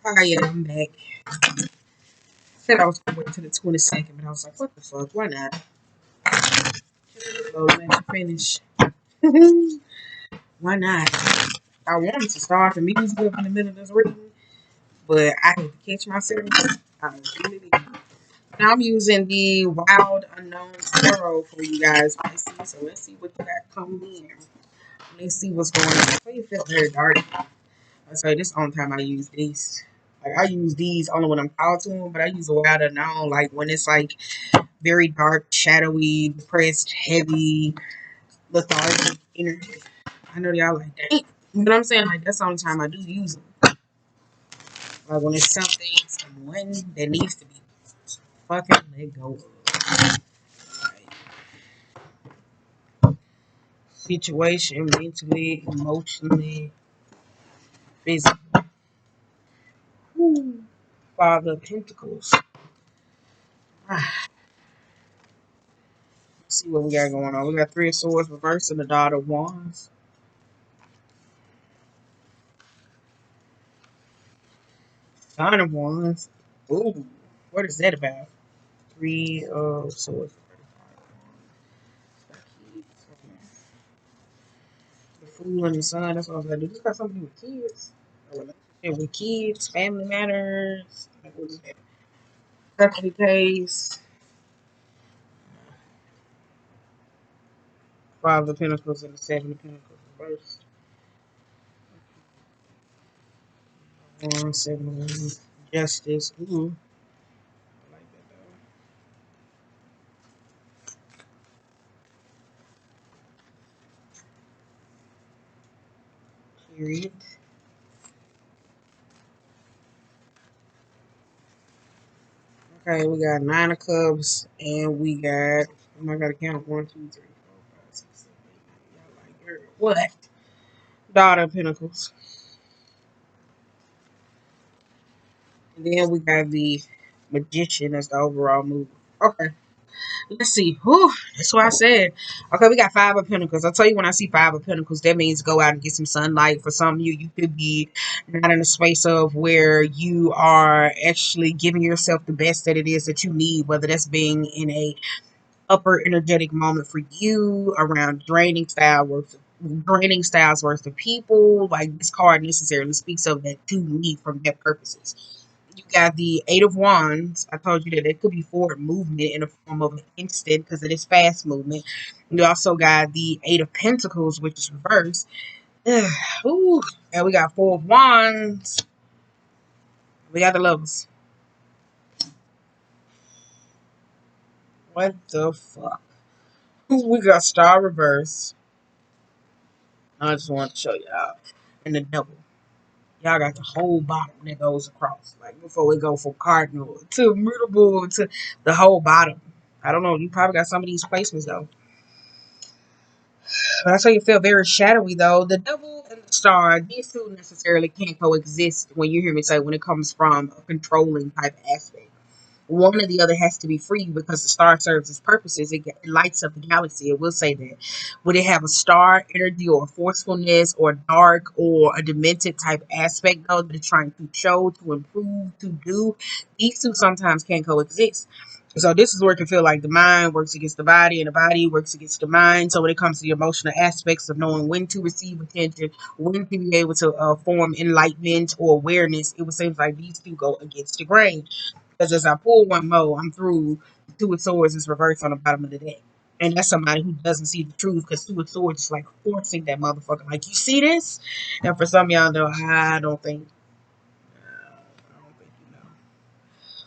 Hi, yeah, I'm back. Said I was gonna wait till the 22nd, but I was like, what the fuck? Why not? So let you finish. Why not? I wanted to start the music up in the middle of this reading, but I had to catch myself. I really did. Now I'm using the Wild Unknown Tarot for you guys, Pisces. So let's see what you got coming in. Let's see what's going on. I thought you felt very dark. I say this on time I use these. Like I use these only when I'm called to them, but I use the Wild Unknown like when it's like very dark, shadowy, depressed, heavy, lethargic energy. I know y'all like that. But I'm saying like that's the only time I do use them. Like when it's something, someone that needs to be fucking let go of. Like, situation, mentally, emotionally, physically. Woo. Father of Pentacles. Let's see what we got going on. We got Three of Swords reversed and the Daughter of Wands. Nine of Wands. Ooh, what is that about? Three of Swords. The Fool and the Sun. That's what I was gonna do. This got something to do with kids. A relationship with kids, family matters. Like, what is that? Custody case. Five of Pentacles and the Seven of Pentacles reversed. One, seven of Wands. Justice. Ooh. I like that though. Period. Okay, we got Nine of Cups and we got. Oh, I gotta count 1, 2, 3, 4, 5, 6, 7, 8, 9. Y'all like, girl, what? Daughter of Pentacles. And then we got the Magician as the overall move. Okay. Let's see. Whew, that's what I said. Okay, we got Five of Pentacles. I'll tell you when I see Five of Pentacles, that means go out and get some sunlight. For some of you, you could be not in a space of where you are actually giving yourself the best that it is that you need, whether that's being in a upper energetic moment for you around draining styles worth of people. Like this card necessarily speaks of that to me from that purposes. You got the Eight of Wands. I told you that it could be forward movement in the form of an instant because it is fast movement. You also got the Eight of Pentacles, which is reversed. Ooh, and we got Four of Wands. We got the Lovers. What the fuck? We got Star reverse. I just want to show y'all. And the Devil. Y'all got the whole bottom that goes across. Like before we go from cardinal to mutable to the whole bottom. I don't know. You probably got some of these placements though. But I tell you, feel very shadowy though. The devil and the star, these two necessarily can't coexist when you hear me say when it comes from a controlling type aspect. One or the other has to be free because the star serves its purposes. It lights up the galaxy. It will say that. Would it have a star energy or forcefulness or dark or a demented type aspect though that it's trying to show, to improve, to do? These two sometimes can't coexist. So this is where it can feel like the mind works against the body and the body works against the mind. So when it comes to the emotional aspects of knowing when to receive attention, when to be able to form enlightenment or awareness, it would seem like these two go against the grain. Because as I pull one more, I'm through. The Two of Swords is reversed on the bottom of the deck. And that's somebody who doesn't see the truth because Two of Swords is like forcing that motherfucker. Like, you see this? And for some of y'all know, I don't think you know.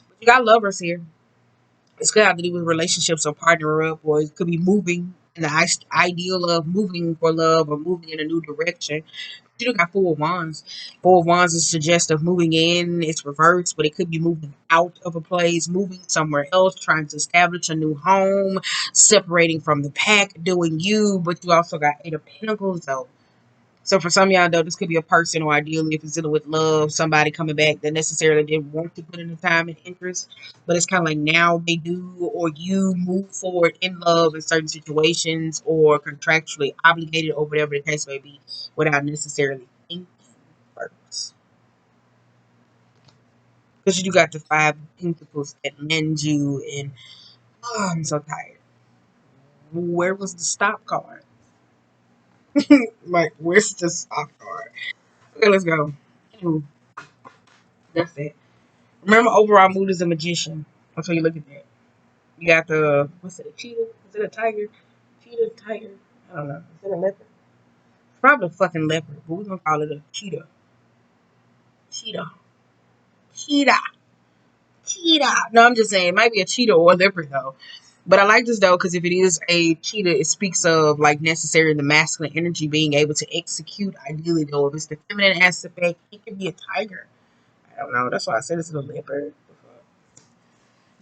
But you got lovers here. It's could have to do with relationships or partner up, or it could be moving in the ideal of moving for love or moving in a new direction. You do got Four of Wands. Four of Wands is suggestive moving in. It's reversed, but it could be moving out of a place, moving somewhere else, trying to establish a new home, separating from the pack, doing you. But you also got Eight of Pentacles, though. So for some of y'all, though, this could be a person, or ideally, if it's dealing with love, somebody coming back that necessarily didn't want to put in the time and interest, but it's kind of like now they do, or you move forward in love in certain situations, or contractually obligated, or whatever the case may be, without necessarily thinking first. Because you got the five pentacles that lend you, and oh, I'm so tired. Where was the stop card? Like, where's the stop card? Okay, let's go. Ooh, that's it. Remember, overall mood is a magician. That's how you look at that. You got the, what's it, a cheetah? Is it a tiger? Cheetah, tiger? I don't know. Is it a leopard? It's probably a fucking leopard, but we're gonna call it a cheetah. Cheetah. Cheetah. Cheetah. No, I'm just saying, it might be a cheetah or a leopard, though. But I like this, though, because if it is a cheetah, it speaks of, like, necessary the masculine energy being able to execute, ideally, though. If it's the feminine aspect, it could be a tiger. I don't know. That's why I said it's a leopard.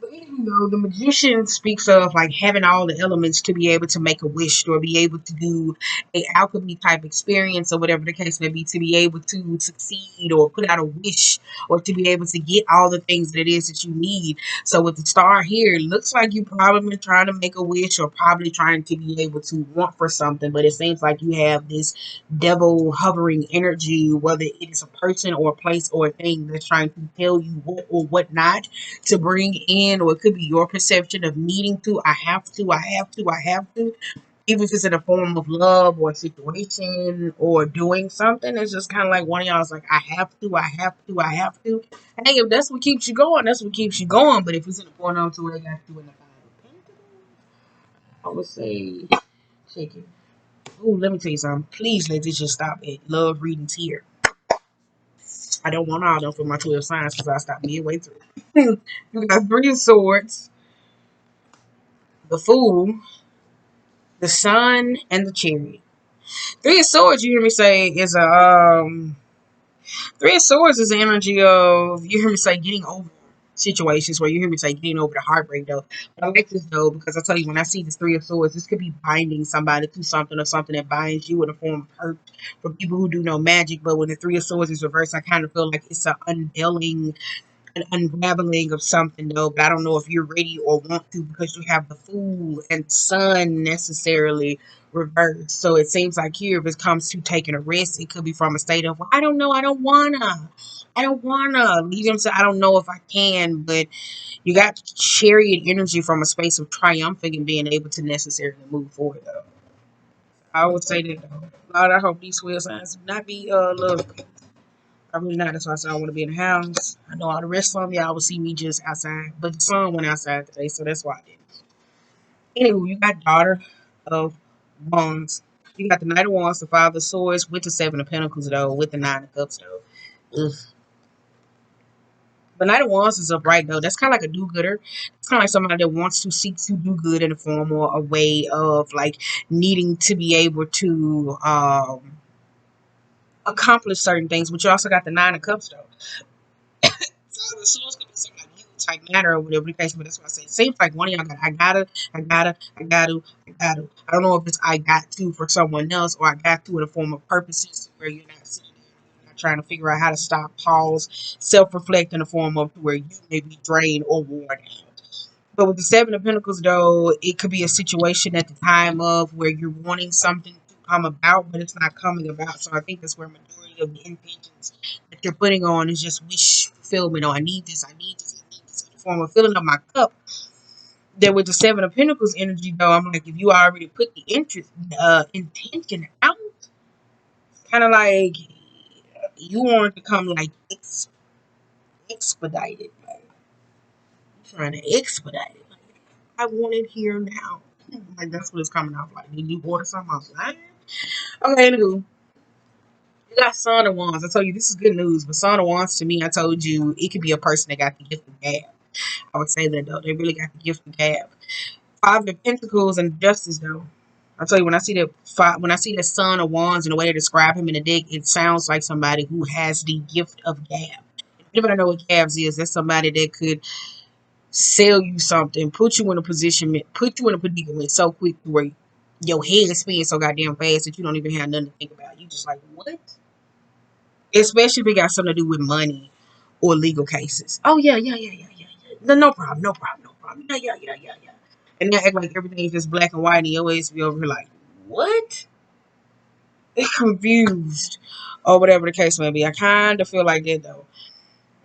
But even though the magician speaks of like having all the elements to be able to make a wish or be able to do a alchemy type experience or whatever the case may be, to be able to succeed or put out a wish or to be able to get all the things that it is that you need. So with the star here, it looks like you probably been trying to make a wish or probably trying to be able to want for something, but it seems like you have this devil hovering energy, whether it is a person or a place or a thing that's trying to tell you what or what not to bring in, or it could be your perception of needing to. I have to, I have to, I have to. Even if it's in a form of love or a situation or doing something, it's just kind of like one of y'all's like, I have to, I have to, I have to. Hey, if that's what keeps you going, that's what keeps you going. But if it's in a point on to where you have to in the Five of Pentacles, I would say, shake it. Ooh, let me tell you something. Please let this just stop at love readings here. I don't want all them for my 12 signs because I stopped midway through. You got Three of Swords, the Fool, the Sun, and the Chariot. Three of Swords, you hear me say, is a Three of Swords is the energy of, you hear me say, getting over situations, where you hear me say getting over the heartbreak, though. But I like this, though, because I tell you, when I see this Three of Swords, this could be binding somebody to something, or something that binds you in a form of hurt, for people who do know magic. But when the Three of Swords is reversed, I kind of feel like it's an unveiling, an unraveling of something, though. But I don't know if you're ready or want to, because you have the Fool and Sun necessarily reversed. So it seems like here, if it comes to taking a risk, it could be from a state of, well, I don't know, I don't wanna. You know what I'm saying? I don't know if I can. But you got Chariot energy from a space of triumphing and being able to necessarily move forward, though. I would say that, though. Lord, I hope these square signs do not be love. I really not. That's why I said I want to be in the house. I know all the rest of y'all will see me just outside. But the sun went outside today, so that's why I did. Anywho, you got Daughter of Wands. You got the Knight of Wands, the Five of Swords, with the Seven of Pentacles, though, with the Nine of Cups, though. Ugh. The Knight of Wands is upright, though. That's kind of like a do-gooder. It's kind of like somebody that wants to seek to do good in a form or a way of, like, needing to be able to accomplish certain things. But you also got the Nine of Cups, though. So the swords could be some like you type matter or whatever the case, but that's what I say. It seems like one of y'all got I gotta, I gotta, I gotta, I gotta. I don't know if it's I got to for someone else, or I got to in a form of purposes where you're not sitting there, you're not trying to figure out how to stop, pause, self-reflect in the form of where you may be drained or worn out. But with the Seven of Pentacles, though, it could be a situation at the time of where you're wanting something to come about, but it's not coming about. So I think that's where majority of the intentions that you're putting on is just wish fulfillment. Or I need this, I need this, I need this, in the form of filling up my cup. That with the Seven of Pentacles energy, though, I'm like, if you already put the intention out, kind of like you want it to come like expedited, like trying to expedite it. I want it here now. Like that's what it's coming off like. Did you order something? I was like, okay, anywho. You got Son of Wands. I told you this is good news, but Son of Wands to me, I told you it could be a person that got the gift of gab. I would say that though. They really got the gift of gab. Five of Pentacles and Justice though. I tell you when I see that Son of Wands and the way they describe him in the deck, it sounds like somebody who has the gift of gab. If anybody know what gabs is, that's somebody that could sell you something, put you in a position, put you in a predicament so quick where your head is spinning so goddamn fast that you don't even have nothing to think about. You just like, what? Especially if it got something to do with money or legal cases. Oh yeah, yeah, yeah, yeah, yeah, yeah. No problem, no problem, no problem. Yeah, yeah, yeah, yeah, yeah. And they act like everything is just black and white, and your ass be over here like, what? Confused or whatever the case may be. I kind of feel like that though.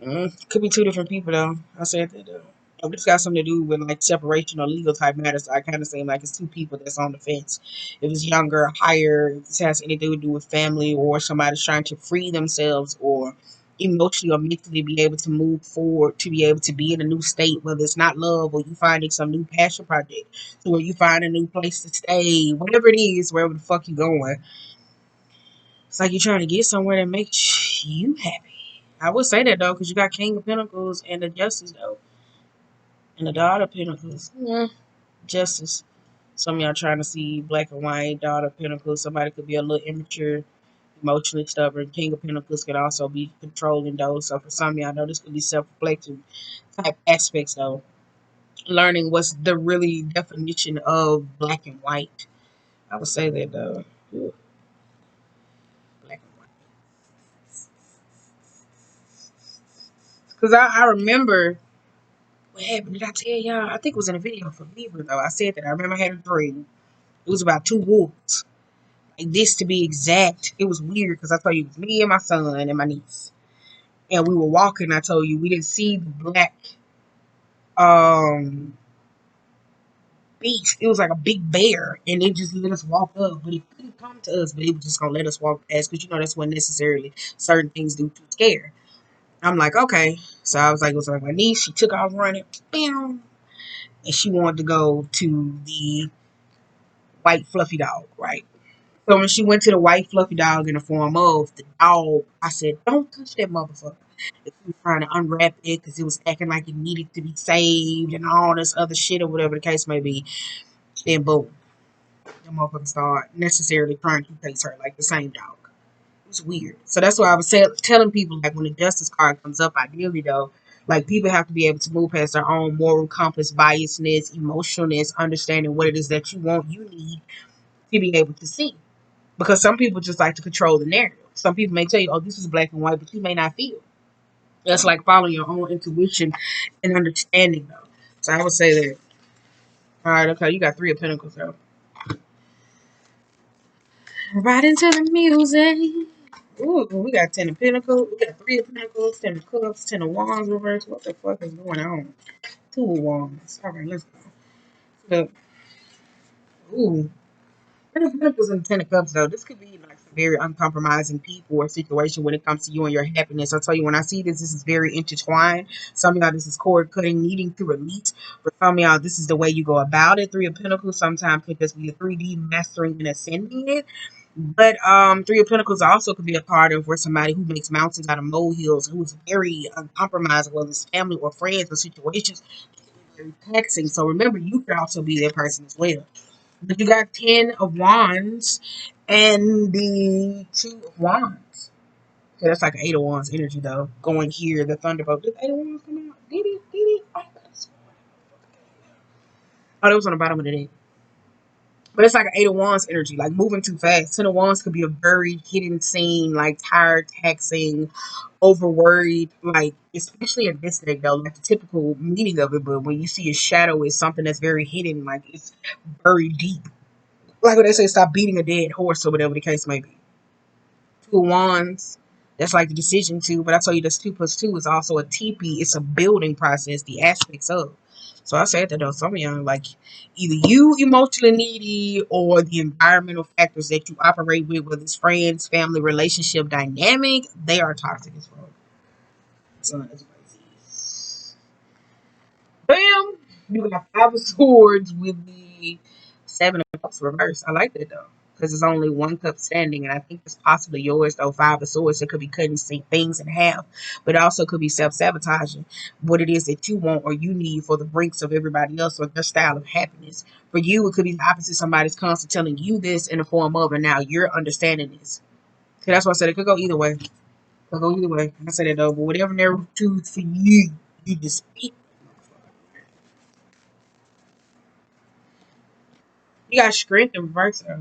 Could be two different people though. I said that though. If this got something to do with like separation or legal type matters, I kind of seem like it's two people that's on the fence. If it's younger, higher, if this has anything to do with family or somebody's trying to free themselves or emotionally or mentally be able to move forward, to be able to be in a new state, whether it's not love or you finding some new passion project, so where you find a new place to stay, whatever it is, wherever the fuck you going. It's like you're trying to get somewhere that makes you happy. I would say that though, because you got King of Pentacles and the Justice though, and the Daughter of Pentacles. Yeah, Justice. Some of y'all trying to see black and white. Daughter of Pentacles. Somebody could be a little immature, emotionally stubborn. King of Pentacles could also be controlling though. So for some of y'all, know this could be self-reflective type aspects though. Learning what's the really definition of black and white. I would say that though. Ooh, black and white. Because I remember what happened? Did I tell y'all? I think it was in a video for Libra though. I said that. I remember I had a dream. It was about two wolves. Like this to be exact. It was weird because I told you it was me and my son and my niece. And we were walking. I told you we didn't see the black um beast. It was like a big bear. And it just let us walk up. But it couldn't come to us, but it was just gonna let us walk past because you know that's when necessarily certain things do to scare. I'm like, okay. So I was like, it was like my niece, she took off running. Bam. And she wanted to go to the white fluffy dog, right? So when she went to the white fluffy dog in the form of the dog, I said, "Don't touch that motherfucker." She was trying to unwrap it because it was acting like it needed to be saved and all this other shit or whatever the case may be. Then boom, the motherfucker started necessarily trying to face her like the same dog. It was weird. So that's why I was telling people like when the justice card comes up, ideally though, like people have to be able to move past their own moral compass, biasness, emotionalness, understanding what it is that you want, you need to be able to see. Because some people just like to control the narrative. Some people may tell you, oh, this is black and white, but you may not feel. That's like following your own intuition and understanding, though. So I would say that, all right, okay, you got three of pentacles, though. Right into the music. Ooh, we got 10 of pentacles. We got three of pentacles, 10 of cups, 10 of wands reverse. What the fuck is going on? Two of wands. All right, let's go. Ooh, Ten of Pentacles and Ten of Cups, though, this could be like some very uncompromising people or situation when it comes to you and your happiness. I tell you, when I see this, this is very intertwined. Some of y'all, this is cord cutting, needing to release. For some of y'all, this is the way you go about it. Three of Pentacles sometimes could just be a 3D mastering and ascending it. But Three of Pentacles also could be a part of where somebody who makes mountains out of molehills, who is very uncompromising, whether it's family or friends or situations, very taxing. So remember, you could also be that person as well. But you got 10 of wands and the 2 of wands. So that's like an 8 of wands energy though. Going here, the thunderbolt. Did 8 of wands come out? Did it? Did it? Oh, that was on the bottom of the deck. But it's like an 8 of wands energy, like moving too fast. 10 of wands could be a buried, hidden scene, like tired, taxing, over worried, like especially in this deck though, like the typical meaning of it. But when you see a shadow, it's something that's very hidden, like it's buried deep. Like when they say stop beating a dead horse or whatever the case may be. 2 of wands, that's like the decision to, but I told you this 2 plus 2 is also a TP. It's a building process, the aspects of. So I said that though, some of y'all like either you emotionally needy or the environmental factors that you operate with, whether it's friends, family, relationship dynamic, they are toxic as well. So that's crazy. Bam! You got 5 of swords with the 7 of cups reversed. I like that though. Because there's only 1 cup standing, and I think it's possibly yours though. 5 of swords, it could be cutting things in half, but it also could be self-sabotaging what it is that you want or you need for the brinks of everybody else or their style of happiness. For you, it could be the opposite. Somebody's constantly telling you this in the form of, and now you're understanding this. So that's why I said it could go either way. It could go either way. I said it though, but whatever they choose for you, you just speak. You got strength and reverse though.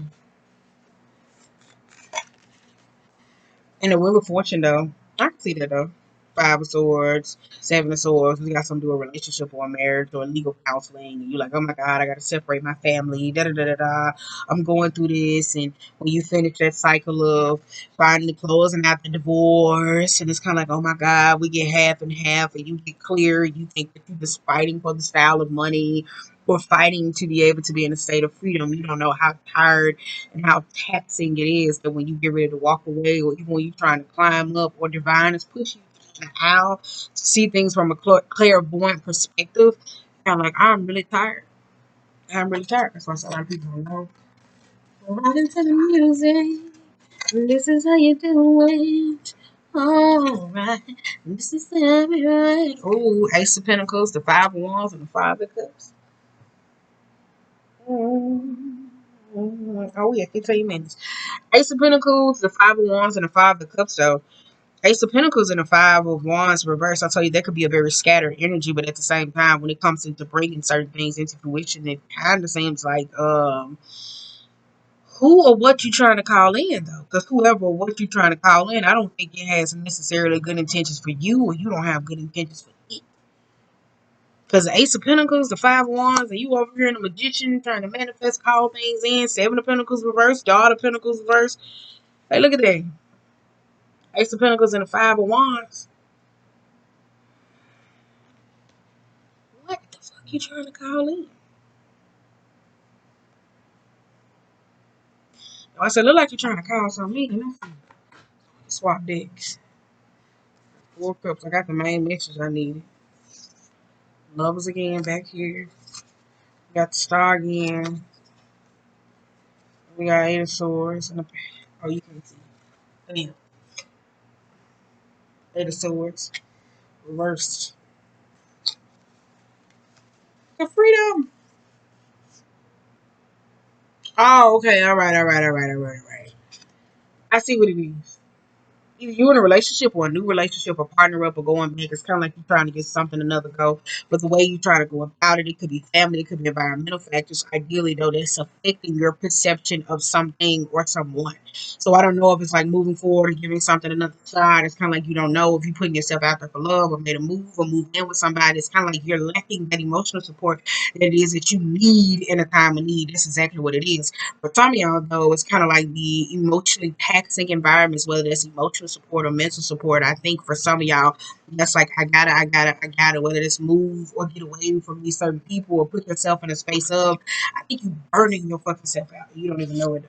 And the wheel of fortune though. I can see that though. Five of Swords, Seven of Swords. We got something to do with a relationship or a marriage or legal counseling. And you're like, oh my God, I got to separate my family. Da da da da da. I'm going through this. And when you finish that cycle of finally closing out the divorce, and it's kind of like, oh my God, we get half and half, and you get clear. You think that you're just fighting for the style of money or fighting to be able to be in a state of freedom. You don't know how tired and how taxing it is that when you get ready to walk away, or even when you're trying to climb up, or divine is pushing you out to see things from a clairvoyant perspective. I'm like, I'm really tired. I'm really tired. That's why a lot of people don't know. Right into the music. This is how you do it. All right. This is everything. Oh, Ace of Pentacles, the Five of Wands, and the Five of Cups. Oh, yeah, 15 minutes. Ace of Pentacles, the Five of Wands, and the Five of Cups, though. Ace of Pentacles and the Five of Wands reverse. I tell you, that could be a very scattered energy, but at the same time, when it comes into bringing certain things into fruition, it kind of seems like who or what you trying to call in, though. Because whoever or what you trying to call in, I don't think it has necessarily good intentions for you, or you don't have good intentions for it. Because the Ace of Pentacles, the Five of Wands, and you over here in the Magician trying to manifest, call things in. Seven of Pentacles reverse, Daughter of Pentacles reverse. Hey, look at that. Ace of Pentacles and the Five of Wands. What the fuck you trying to call in? I said, look like you're trying to call something in. Let's see. Swap decks. Four Cups. I got the main message I needed. Lovers again back here. We got the Star again. We got Eight of Swords. And oh, you can see. Damn. Eight of Swords. Reversed. The freedom. Oh, okay. All right. I see what it is. Either you're in a relationship or a new relationship or partner up or going back. It's kind of like you're trying to get something another go. But the way you try to go about it, it could be family, it could be environmental factors. Ideally, though, that's affecting your perception of something or someone. So I don't know if it's like moving forward or giving something another shot. It's kind of like you don't know if you're putting yourself out there for love or made a move or moved in with somebody. It's kind of like you're lacking that emotional support that it is that you need in a time of need. That's exactly what it is. For some of y'all, though, it's kind of like the emotionally taxing environments, whether that's emotional support or mental support. I think for some of y'all, that's like, I gotta, whether it's move or get away from these certain people or put yourself in a space of, I think you burning your fucking self out. You don't even know it, though.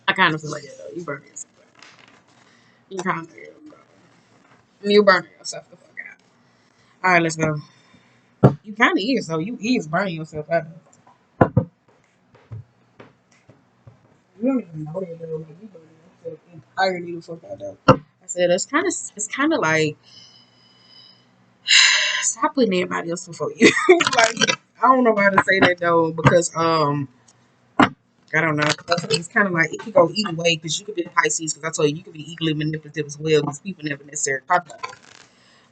I kind of feel like that, though. You burning yourself out. You kind of, you burning yourself the fuck out. All right, let's go. You kind of is, though. You is burning yourself out. You don't even know that, though. Like, you burning yourself entirely the fuck out, though. I said it's kind of like stop putting everybody else before you. Like I don't know how to say that though because I don't know. It's kind of like it could go either way because you could be Pisces because I told you you could be equally manipulative as well because people never necessarily talk about it.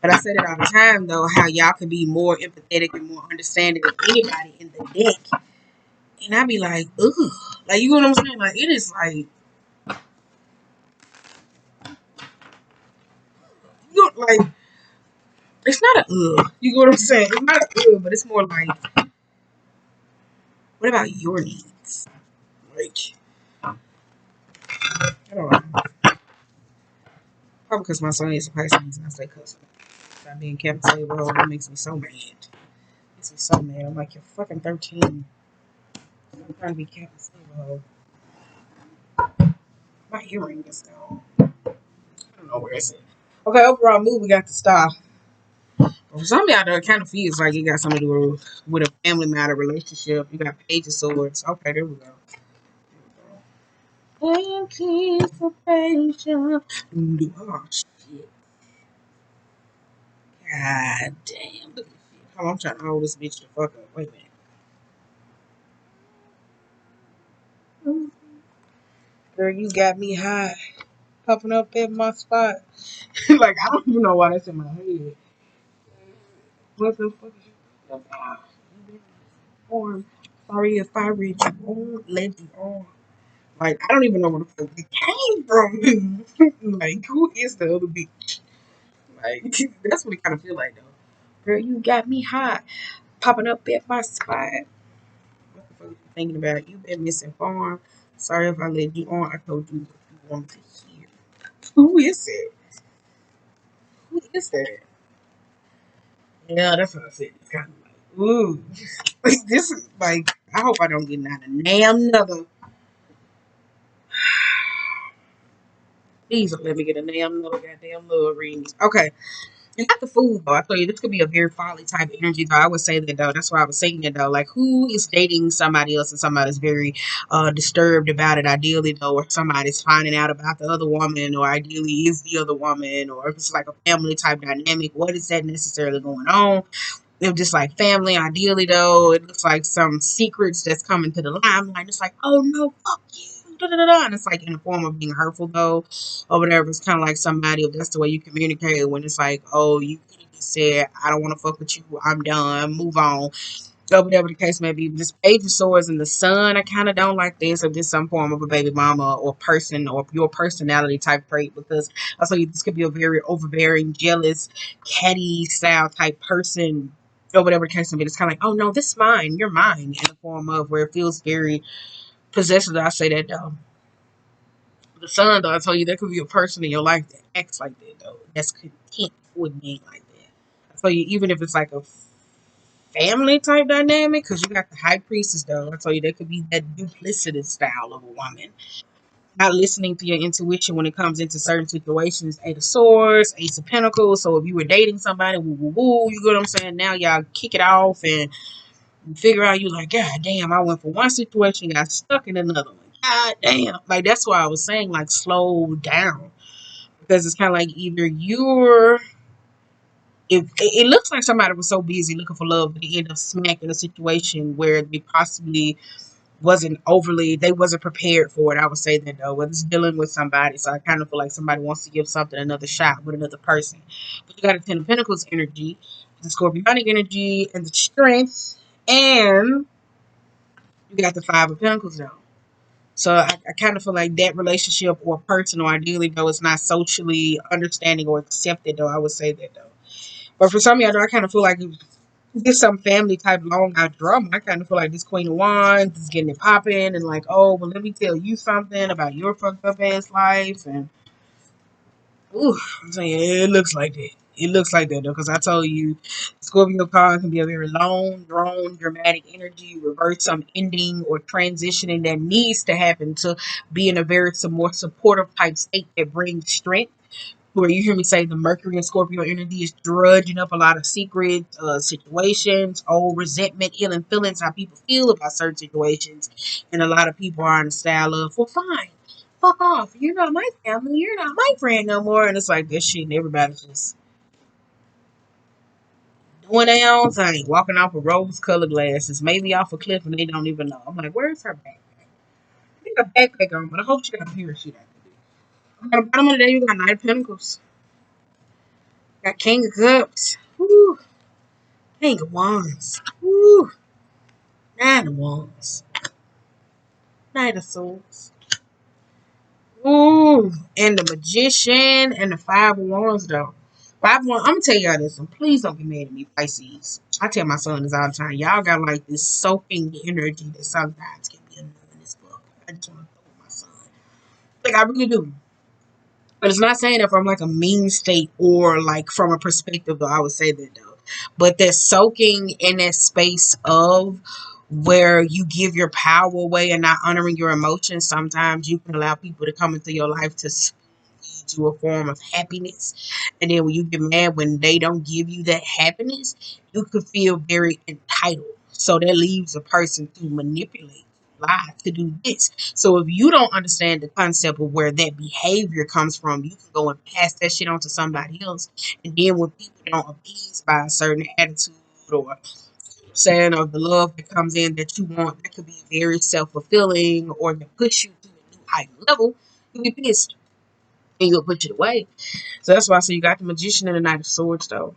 But I said it all the time though how y'all can be more empathetic and more understanding than anybody in the deck, and I be like ugh, like you know what I'm saying? Like it is like you know, like it's not a ugh. You know what I'm saying? It's not a ugh, but it's more like what about your needs? Like I don't know. Probably because my son is a Pisces and I say cussing. Stop being kept slave hold. It makes me so mad. It makes me so mad. I'm like, you're fucking 13. I'm trying to be kept slave hold. My earring is gone. I don't know where it's at. Okay, overall mood, we got the star. For some of y'all, though, it kind of feels like it got something to do with a family matter relationship. You got Page of Swords. Okay, there we go. Anticipation. Oh, shit. God damn. Look at this shit. Hold on, I'm trying to hold this bitch the fuck up. Wait a minute. Girl, you got me high. Popping up at my spot. Like, I don't even know why that's in my head. What the fuck is you on? Sorry if I read you on, let you on. Like, I don't even know where the fuck it came from. Like, who is the other bitch? Like that's what it kind of feel like though. Girl, you got me hot, popping up at my spot. What the fuck are you thinking about? You been misinformed. Sorry if I led you on. I told you what you wanted to hear. Who is it? Who is that? Yeah, that's what I said. It's kind of like, ooh, this is like. I hope I don't get not a damn another. Please don't let me get a damn another goddamn love reading. Okay. And not the food though. I tell you, this could be a very folly type of energy though. I would say that though. That's why I was saying it though. Like, who is dating somebody else and somebody's very disturbed about it? Ideally though, or somebody's finding out about the other woman, or ideally is the other woman, or if it's like a family type dynamic. What is that necessarily going on? If just like family, ideally though, it looks like some secrets that's coming to the limelight. It's like, oh no, fuck you, da da da da. And it's like in the form of being hurtful though, or whatever. It's kind of like somebody, if that's the way you communicate, when it's like, oh, you could have just said, I don't want to fuck with you, I'm done, move on, or whatever the case may be. This page of swords and the sun, I kind of don't like this, or just some form of a baby mama or person or your personality type trait, because I tell you, this could be a very overbearing, jealous, catty style type person, or whatever the case may be. It's kind of like, oh no, this is mine, you're mine, in the form of where it feels very possessive. I say that though. The sun, though, I told you, there could be a person in your life that acts like that, though. That's content with being like that. I tell you, even if it's like a family type dynamic, because you got the high priestess, though. I told you, there could be that duplicitous style of a woman. Not listening to your intuition when it comes into certain situations. Eight of Swords, Ace of Pentacles. So if you were dating somebody, woo, woo, woo, you get what I'm saying? Now y'all kick it off and figure out, you like, God damn, I went for one situation, got stuck in another one. God damn. Like, that's why I was saying, like, slow down. Because it's kind of like either you're, if it looks like somebody was so busy looking for love, they end up smacking a situation where they possibly they wasn't prepared for it. I would say that though, whether it's dealing with somebody. So I kind of feel like somebody wants to give something another shot with another person. But you got a Ten of Pentacles energy, the Scorpionic energy, and the strength, and you got the Five of Pentacles though. So I kind of feel like that relationship or person, or ideally though, is not socially understanding or accepted though. I would say that though. But for some of y'all, though, I kind of feel like it's some family type long out drama. I kind of feel like this Queen of Wands is getting it popping and like, oh, well, let me tell you something about your fucked up ass life. And ooh, I'm saying it looks like that. It looks like that though, because I told you, Scorpio card can be a very long, drawn, dramatic energy, reverse some ending or transitioning that needs to happen to be in a very some more supportive type state that brings strength. Where you hear me say the Mercury and Scorpio energy is drudging up a lot of secret situations, old resentment, ill feelings, how people feel about certain situations. And a lot of people are in the style of, well, fine, fuck off. You're not my family. You're not my friend no more. And it's like this shit, and everybody's just doing their own thing, walking off of rose colored glasses, maybe off a cliff, and they don't even know. I'm like, where's her backpack? I got a backpack on, but I hope she got a pair of shit out there. At the bottom of the day, you got Knight of Pentacles. Got King of Cups. Woo. King of Wands. Woo. Nine of Wands. Knight of Swords. Ooh. And the Magician and the Five of Wands, though. Five of Wands, I'm going to tell y'all this, and please don't get mad at me, Pisces. I tell my son this all the time. Y'all got like this soaking energy that sometimes can be annoying as fuck. I just want to throw with my son. Like, I really do. But it's not saying that from like a mean state or like from a perspective, though. I would say that though. But that soaking in that space of where you give your power away and not honoring your emotions, sometimes you can allow people to come into your life to lead to a form of happiness. And then when you get mad when they don't give you that happiness, you could feel very entitled. So that leaves a person to manipulate, lie, to do this. So if you don't understand the concept of where that behavior comes from, you can go and pass that shit on to somebody else. And then when people don't appease by a certain attitude or saying of the love that comes in that you want, that could be very self-fulfilling or that push you to a new heightened level, you'll be pissed and you'll put it away. So that's why I say you got the Magician and the Knight of Swords though.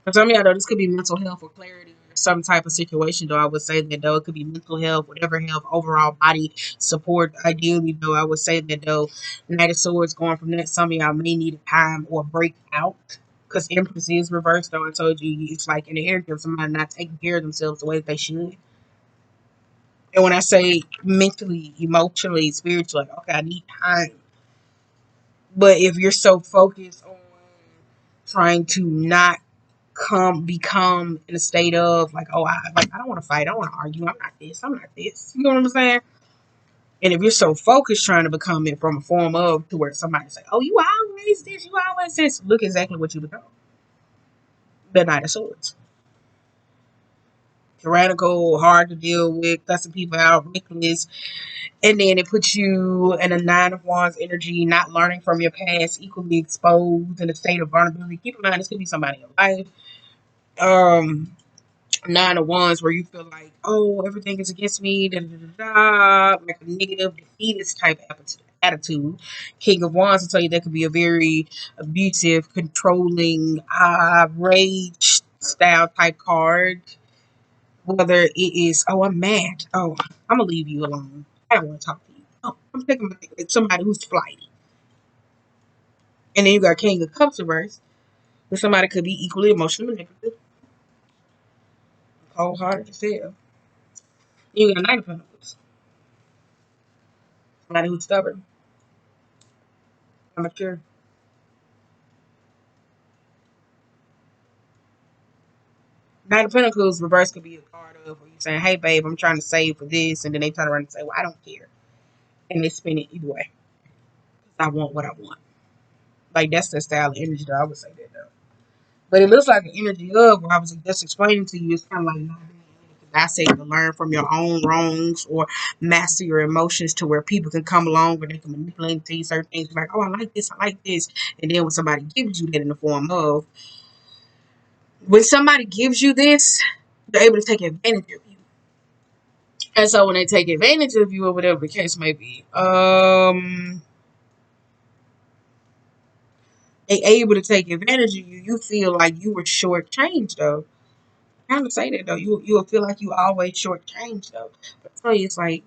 For some of y'all though, this could be mental health or clarity some type of situation, though, I would say that though it could be mental health, whatever health, overall body support. Ideally, though, I would say that though Knight of Swords going from that, some of y'all may need a time or break out. Because Empress is reversed, though. I told you it's like in the energy of somebody not taking care of themselves the way that they should. And when I say mentally, emotionally, spiritually, like, okay, I need time. But if you're so focused on trying to not become in a state of like, oh, I don't want to fight, I don't want to argue, I'm not this, I'm not this. You know what I'm saying? And if you're so focused trying to become it from a form of to where somebody say, oh, you always this, you always this, look exactly what you become. The Knight of Swords. Tyrannical, hard to deal with, cussing people out, reckless. And then it puts you in a Nine of Wands energy, not learning from your past, equally exposed in a state of vulnerability. Keep in mind, this could be somebody in your life. Um, Nine of Wands where you feel like, oh, everything is against me, da, da, da, da, like a negative defeatist type attitude. King of Wands will tell you that could be a very abusive, controlling, rage style type card. Whether it is, oh, I'm mad, oh, I'm gonna leave you alone, I don't want to talk to you, oh, I'm taking somebody who's flighty. And then you got King of Cups reverse, where somebody could be equally emotionally manipulative, cold hearted as hell. You got Knight of Pentacles, somebody who's stubborn, immature. Knight of Pentacles reverse could be a card of where you're saying, hey babe, I'm trying to save for this, and then they turn around and say, well, I don't care. And they spin it either way. I want what I want. Like that's the style of energy that I would say that though. But it looks like an energy of what I was just explaining to you. It's kind of like not being able to dissect and learn from your own wrongs or master your emotions to where people can come along and they can manipulate and tell you certain things like, oh, I like this, I like this. And then when somebody gives you that in the form of, when somebody gives you this, they're able to take advantage of you. And so when they take advantage of you or whatever the case may be, they able to take advantage of you, you feel like you were shortchanged though. I kind of say that though. You'll feel like you always shortchanged though. But I tell you, it's like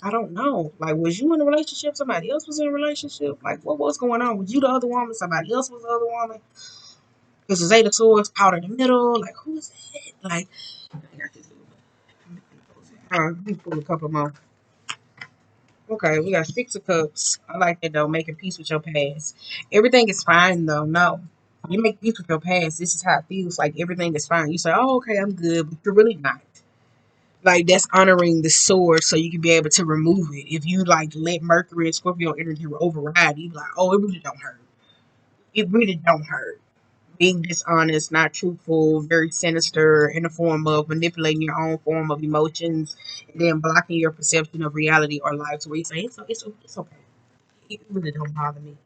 I don't know. Like, was you in a relationship? Somebody else was in a relationship? Like, what was going on? Was you the other woman? Somebody else was the other woman? Because the Eight of Swords out in the middle. Like, who is it? Like, I got this. Let me pull a couple more. Okay, we got Six of Cups. I like that though. Making peace with your past. Everything is fine though. No. You make peace with your past. This is how it feels. Like everything is fine. You say, oh, okay, I'm good. But you're really not. Like that's honoring the sword so you can be able to remove it. If you like let Mercury and Scorpio energy override, you be like, oh, it really don't hurt. It really don't hurt. Being dishonest, not truthful, very sinister in the form of manipulating your own form of emotions and then blocking your perception of reality or life to where you say, it's okay. It really don't bother me.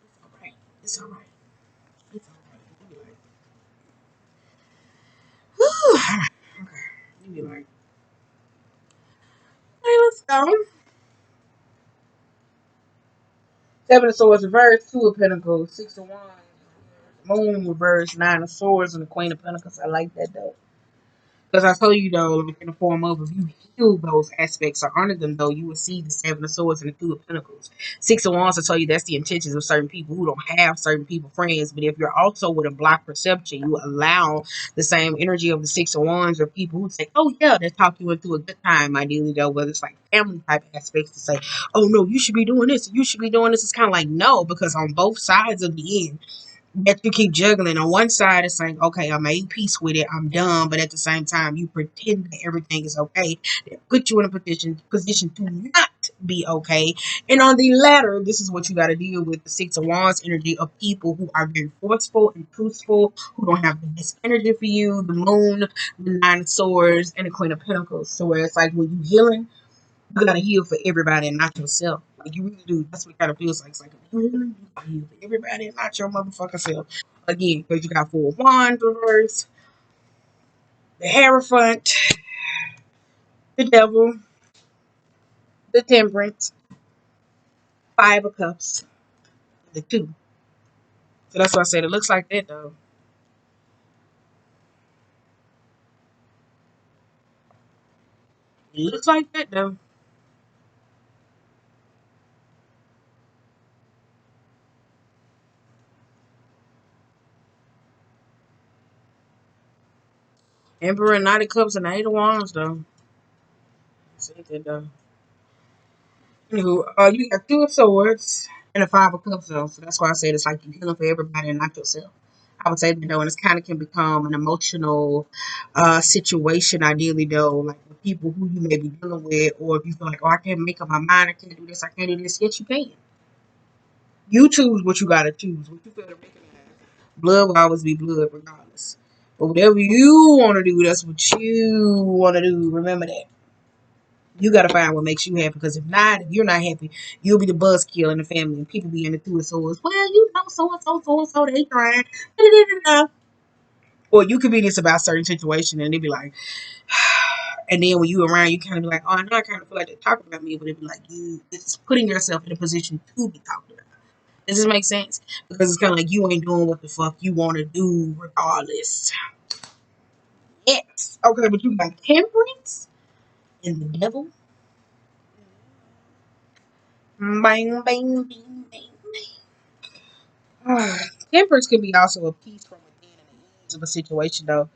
It's all right. It's all right. It's all right. You be like, whew. Okay. You be like, hey, let's go. Seven of Swords reverse, Two of Pentacles, Six of Wands, Moon reverse, Nine of Swords, and the Queen of Pentacles. I like that though. Because I told you though, like in the form of if you heal those aspects or honor them though, you will see the Seven of Swords and the Two of Pentacles. Six of Wands, I tell you that's the intentions of certain people who don't have certain people friends. But if you're also with a block perception, you allow the same energy of the Six of Wands or people who say, oh yeah, they talk you into a good time, ideally though, whether it's like family type aspects to say, oh no, you should be doing this, you should be doing this. It's kind of like no, because on both sides of the end, that you keep juggling. On one side, it's like, okay, I made peace with it, I'm done. But at the same time, you pretend that everything is okay. They put you in a position to not be okay. And on the latter, this is what you got to deal with: the Six of Wands energy of people who are very forceful and truthful, who don't have the best energy for you. The Moon, the Nine of Swords, and the Queen of Pentacles. So where it's like when you healing, you gotta heal for everybody and not yourself. Like you really do. That's what it kind of feels like. It's like you gotta heal for everybody and not your motherfucking self. Again, because you got Four of Wands reverse, the Hierophant, the Devil, the Temperance, Five of Cups, the Two. So that's why I said it looks like that though. It looks like that though. Emperor, Knight of Cups, and Eight of Wands though. See that though. Anywho, you got Two of Swords and a Five of Cups though. So that's why I said it's like you're healing for everybody and not yourself. I would say that though, and it's kind of can become an emotional situation ideally though, like with people who you may be dealing with, or if you feel like, oh, I can't make up my mind, I can't do this, I can't do this, yes you can. You choose what you gotta choose, what you feel to recognize. Blood will always be blood regardless. But whatever you want to do, that's what you want to do. Remember that. You got to find what makes you happy. Because if not, if you're not happy, you'll be the buzzkill in the family. And people be in the Two of Swords. Well, you know, so and so, they trying. Or you could be this about certain situation and they be like, and then when you around, you kind of be like, oh, I know I kind of feel like they're talking about me, but it be like it's putting yourself in a position to be talked about. Does this make sense? Because it's kind of like you ain't doing what the fuck you want to do regardless. Yes. Okay, but you got Temperance and the Devil. Bang, bang, bing, bang. Temperance can be also a peace from within and the ease of a situation, though.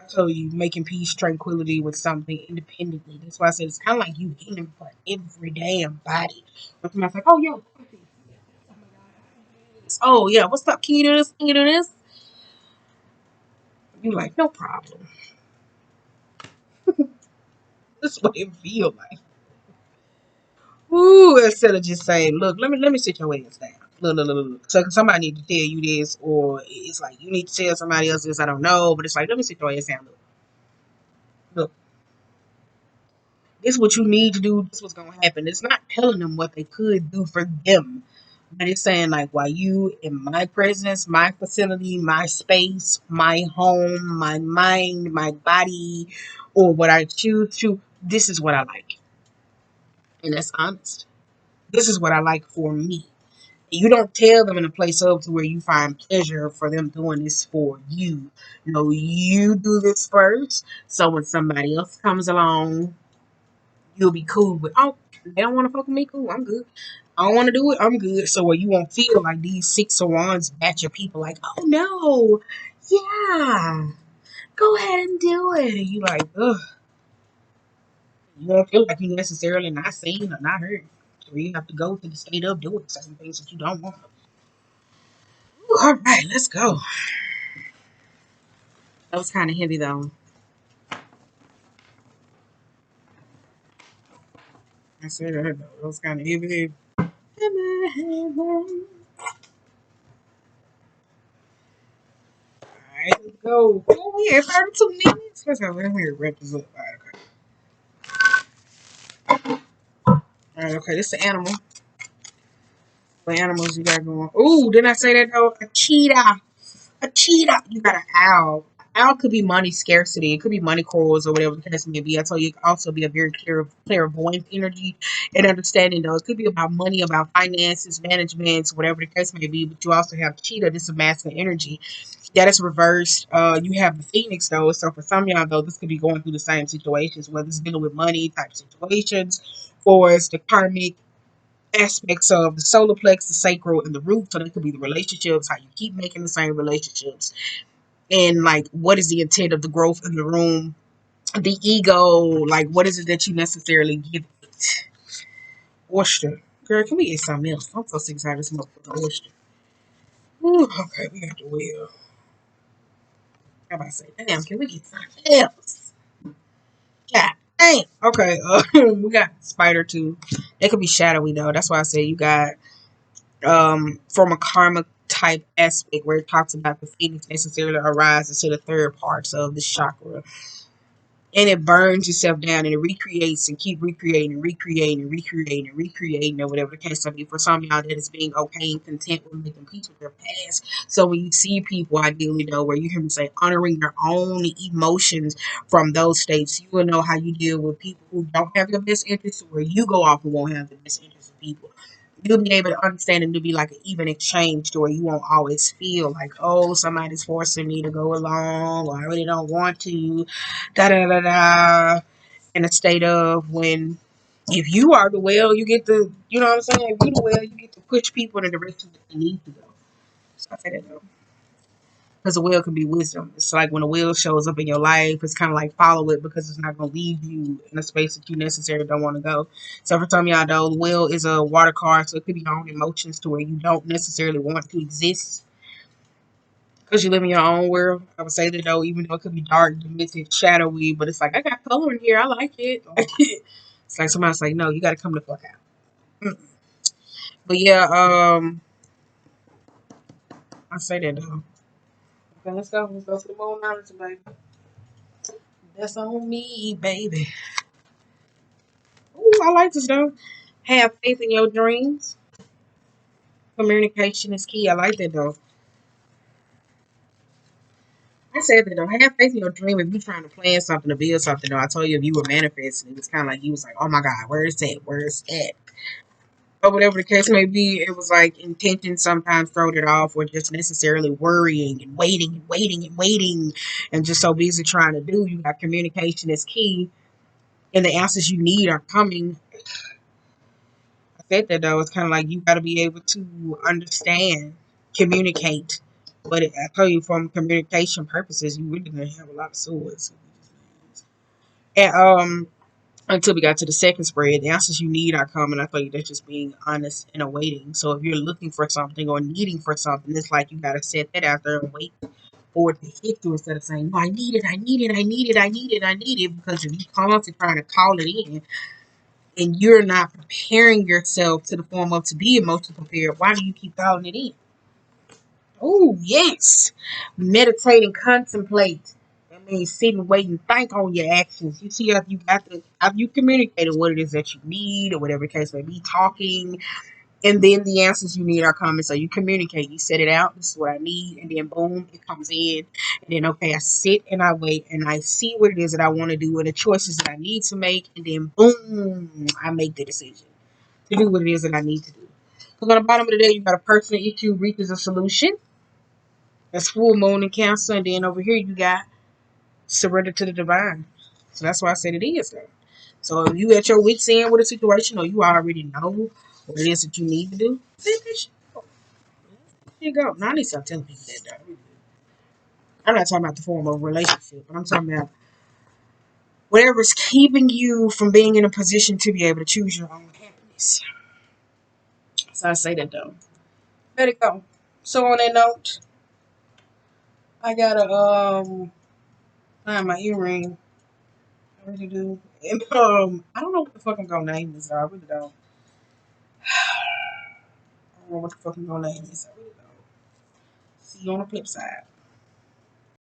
I told you, making peace, tranquility with something independently. That's why I said it's kind of like you healing for every damn body. But somebody's like, oh, yeah, oh, yeah, what's up? Can you do this? Can you do this? You're like, no problem. This is what it feels like. Ooh, instead of just saying, look, let me sit your ass down. Look. So somebody need to tell you this, or it's like you need to tell somebody else this. I don't know, but it's like let me sit your ass down. Look, this is what you need to do. This is what's gonna happen. It's not telling them what they could do for them, but it's saying like while you in my presence, my facility, my space, my home, my mind, my body, or what I choose to. This is what I like, and that's honest. This is what I like for me. You don't tell them in a place of to where you find pleasure for them doing this for you. No, you do this first. So when somebody else comes along, you'll be cool with, oh, they don't want to fuck with me, cool, I'm good. I don't want to do it, I'm good. So where you won't feel like these Six of Wands batch of people like, oh no, yeah, go ahead and do it. And you like, ugh. You won't feel like you necessarily not seen or not heard. So you have to go to the state of doing certain things that you don't want. All right, let's go. That was kind of heavy though. I said that though. That was kind of heavy. All right, let's go. Oh, we had 32 minutes. Let's go. Let me wrap this up. All right, okay. This is the animal. What animals you got going? Ooh, didn't I say that though? A cheetah. A cheetah. You got an owl. Owl could be money scarcity. It could be money corals or whatever the case may be. I told you it could also be a very clairvoyant energy and understanding though. It could be about money, about finances, management, whatever the case may be. But you also have cheetah. This is masculine energy. That is reversed. You have the Phoenix though. So for some of y'all though, this could be going through the same situations, whether it's dealing with money type situations, or it's the karmic aspects of the solar plex, the sacral, and the root. So that could be the relationships, how you keep making the same relationships, and like what is the intent of the growth in the room, the ego, like what is it that you necessarily give it. Oyster. Girl, can we eat something else? I'm so sick of this motherfucking oyster. Ooh, okay, we got the wheel. How about to say, damn, can we get something else? Yeah, damn. Okay, we got spider too. It could be shadowy though. That's why I say you got from a karma type aspect where it talks about the phoenix necessarily arises to the third parts of the chakra, and it burns yourself down and it recreates and keep recreating and recreating and recreating and recreating or whatever the case may be. For some of y'all, that is being okay and content with making peace with their past. So when you see people, ideally though, where you hear me say honoring your own emotions from those states, you will know how you deal with people who don't have your best interests, where you go off and won't have the best interests of people. you'll be able to understand and to be like an even exchange to where you won't always feel like, oh, somebody's forcing me to go along or I really don't want to, da da da da, in a state of when if you are the well, you get to, you know what I'm saying? If you the well, you get to push people in the direction that they need to go. So I say that though. Because the will can be wisdom. It's like when a will shows up in your life, it's kind of like follow it because it's not going to leave you in a space that you necessarily don't want to go. So for some of y'all, though, the will is a water card, so it could be your own emotions to where you don't necessarily want to exist because you live in your own world. I would say that, though, even though it could be dark, dismissive, shadowy, but it's like, I got color in here. I like it. Like, it's like somebody's like, no, you got to come the fuck out. But yeah, I say that, though. Okay, let's go. Let's go to the moon mountains, baby. That's on me, baby. Ooh, I like this though. Have faith in your dreams. Communication is key. I like that though. I said that though. Have faith in your dream. If you're trying to plan something to build something, though, I told you if you were manifesting, it was kind of like you was like, oh my God, where's that? Where's that? But whatever the case may be, it was like intention sometimes throwed it off, or just necessarily worrying and waiting and waiting and waiting, and just so busy trying to do. You got communication is key, and the answers you need are coming. I said that though, it's kind of like you got to be able to understand, communicate. But I tell you, from communication purposes, you really gonna have a lot of swords. And until we got to the second spread, the answers you need are coming. I tell you, that's just being honest and awaiting. So if you're looking for something or needing for something, it's like you got to set that out there and wait for it to hit you instead of saying, "No, I need it, I need it, I need it, I need it, I need it." Because if you constantly trying to call it in, and you're not preparing yourself to the form of to be emotionally prepared, why do you keep calling it in? Oh, yes. Meditate and contemplate. That means sit and wait and think on your actions. You see, if you got to, have you communicated what it is that you need or whatever the case may be, talking, and then the answers you need are coming. So you communicate, you set it out. This is what I need, and then boom, it comes in. And then okay, I sit and I wait and I see what it is that I want to do and the choices that I need to make, and then boom, I make the decision to do what it is that I need to do. Because on the bottom of the day, you got a personal issue reaches a solution. That's full moon in Cancer, and then over here you got surrender to the divine. So that's why I said it is that. So if you at your wits end with a situation, or you already know what it is that you need to do, finish. Here you go. Now I need to stop telling people that. Though. I'm not talking about the form of relationship, but I'm talking about whatever's keeping you from being in a position to be able to choose your own happiness. So I say that though. Let it go. So on that note, I gotta find my earring. I really do. And I don't know what the fuck I'm gonna name this. I really don't. I don't know what the fuck I'm gonna name this. I really don't. See you on the flip side.